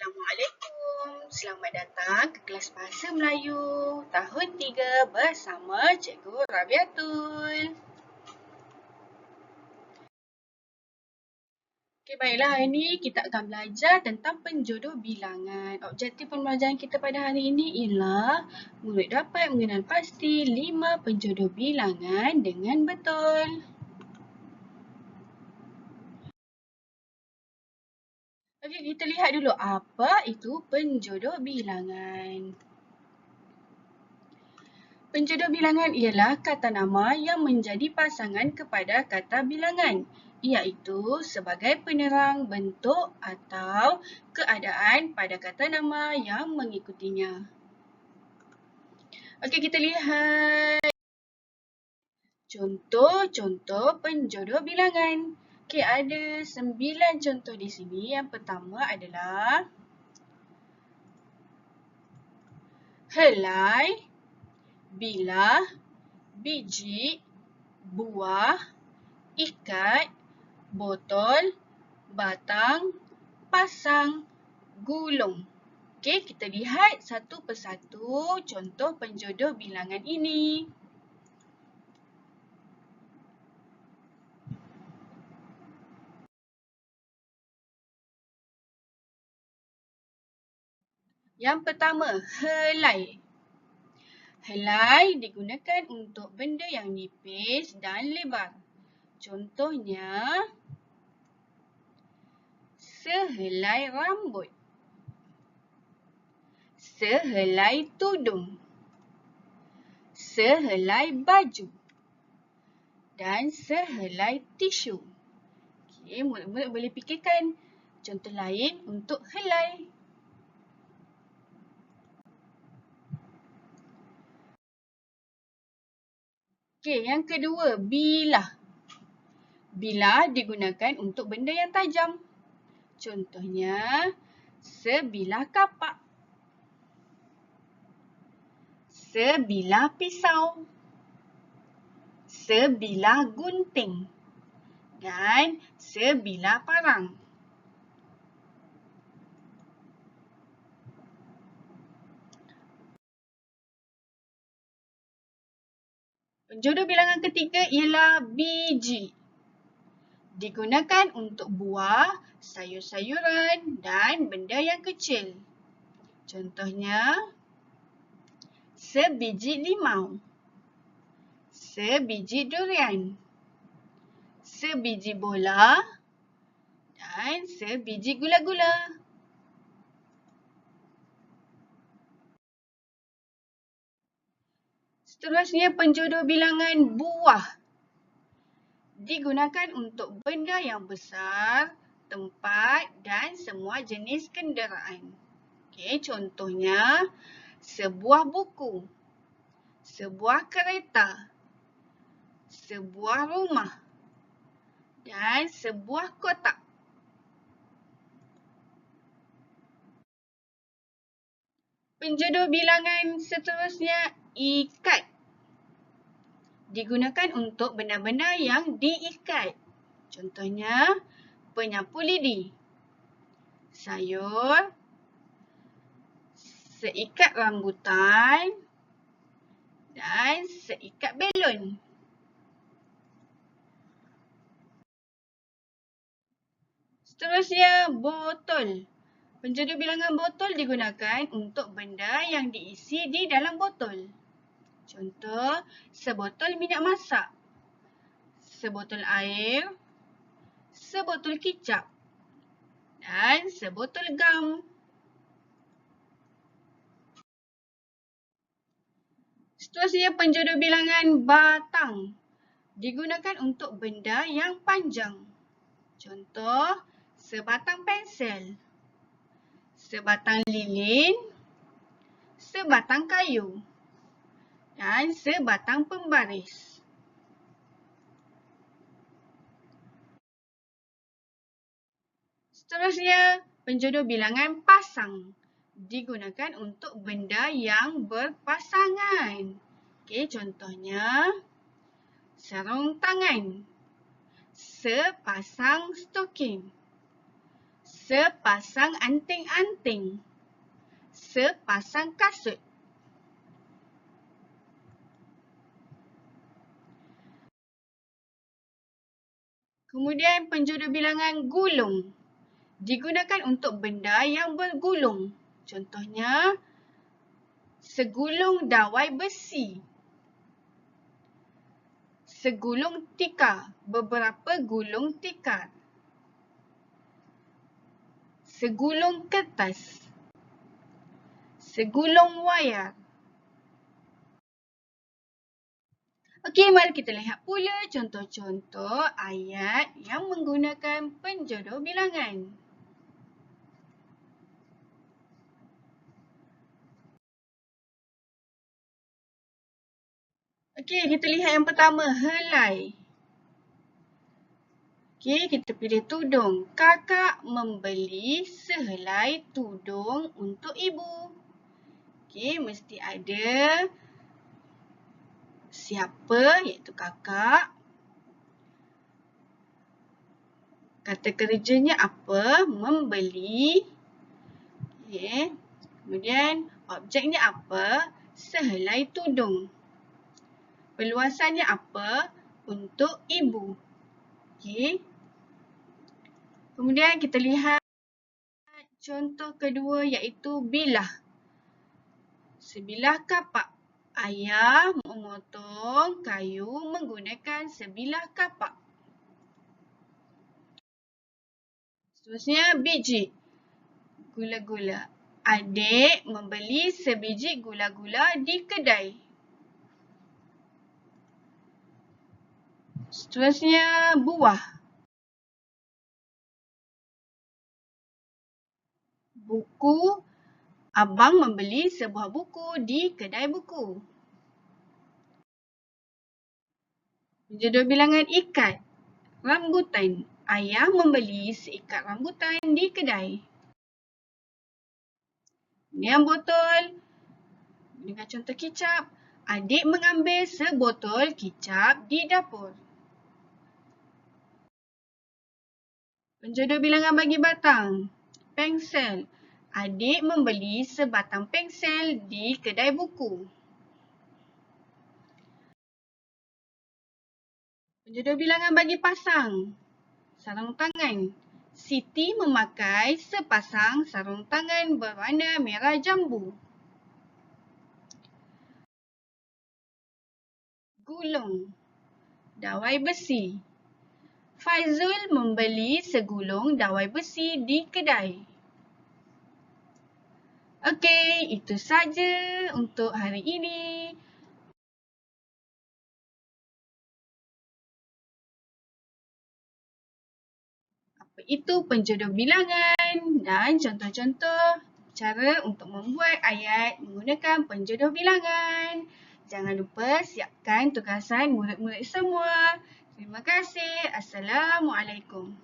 Assalamualaikum. Selamat datang ke kelas Bahasa Melayu tahun 3 bersama Cikgu Rabiatul. Okey, baiklah, hari ini kita akan belajar tentang penjodoh bilangan. Objektif pembelajaran kita pada hari ini ialah murid dapat mengenal pasti 5 penjodoh bilangan dengan betul. Okey, kita lihat dulu apa itu penjodoh bilangan. Penjodoh bilangan ialah kata nama yang menjadi pasangan kepada kata bilangan, iaitu sebagai penerang bentuk atau keadaan pada kata nama yang mengikutinya. Okey, kita lihat contoh-contoh penjodoh bilangan. Okey, ada 9 contoh di sini. Yang pertama adalah helai, bilah, biji, buah, ikat, botol, batang, pasang, gulung. Okey, kita lihat satu persatu contoh penjodoh bilangan ini. Yang pertama, helai. Helai digunakan untuk benda yang nipis dan lebar. Contohnya, sehelai rambut, sehelai tudung, sehelai baju dan sehelai tisu. Okey, murid-murid boleh fikirkan contoh lain untuk helai. Okey, yang kedua, bilah. Bilah digunakan untuk benda yang tajam. Contohnya, sebilah kapak, sebilah pisau, sebilah gunting dan sebilah parang. Penjodoh bilangan ketiga ialah biji. Digunakan untuk buah, sayur-sayuran dan benda yang kecil. Contohnya, sebiji limau, sebiji durian, sebiji bola dan sebiji gula-gula. Seterusnya, penjodoh bilangan buah. Digunakan untuk benda yang besar, tempat dan semua jenis kenderaan. Okey, contohnya sebuah buku, sebuah kereta, sebuah rumah dan sebuah kotak. Penjodoh bilangan seterusnya, ikat. Digunakan untuk benda-benda yang diikat. Contohnya, penyapu lidi, sayur, seikat rambutan dan seikat belon. Seterusnya, botol. Penjodoh bilangan botol digunakan untuk benda yang diisi di dalam botol. Contoh, sebotol minyak masak, sebotol air, sebotol kicap dan sebotol gam. Seterusnya, penjodoh bilangan batang. Digunakan untuk benda yang panjang. Contoh, sebatang pensel, sebatang lilin, sebatang kayu dan sebatang pembaris. Seterusnya, penjodoh bilangan pasang. Digunakan untuk benda yang berpasangan. Okey, contohnya sarung tangan, sepasang stoking, Sepasang anting-anting. Sepasang kasut. Kemudian penjodoh bilangan gulung. Digunakan untuk benda yang bergulung. Contohnya, segulung dawai besi. Segulung tikar, beberapa gulung tikar. Segulung kertas. Segulung wayar. Okey, mari kita lihat pula contoh-contoh ayat yang menggunakan penjodoh bilangan. Okey, kita lihat yang pertama, helai. Okey, kita pilih tudung. Kakak membeli sehelai tudung untuk ibu. Okey, mesti ada siapa, iaitu kakak. Kata kerjanya apa? Membeli. Okey. Kemudian objeknya apa? Sehelai tudung. Perluasannya apa? Untuk ibu. Okey. Kemudian kita lihat contoh kedua iaitu bilah. Sebilah kapak. Ayah memotong kayu menggunakan sebilah kapak. Seterusnya biji. Gula-gula. Adik membeli sebiji gula-gula di kedai. Seterusnya buah. Buku. Abang membeli sebuah buku di kedai buku. Penjodoh bilangan ikat. Rambutan. Ayah membeli seikat rambutan di kedai. Kemudian botol. Dengan contoh kicap. Adik mengambil sebotol kicap di dapur. Penjodoh bilangan bagi batang. Pensel. Adik membeli sebatang pensel di kedai buku. Penjodoh bilangan bagi pasang. Sarung tangan. Siti memakai sepasang sarung tangan berwarna merah jambu. Gulung. Dawai besi. Faizul membeli segulung dawai besi di kedai. Okey, itu saja untuk hari ini. Apa itu penjodoh bilangan dan contoh-contoh cara untuk membuat ayat menggunakan penjodoh bilangan. Jangan lupa siapkan tugasan murid-murid semua. Terima kasih. Assalamualaikum.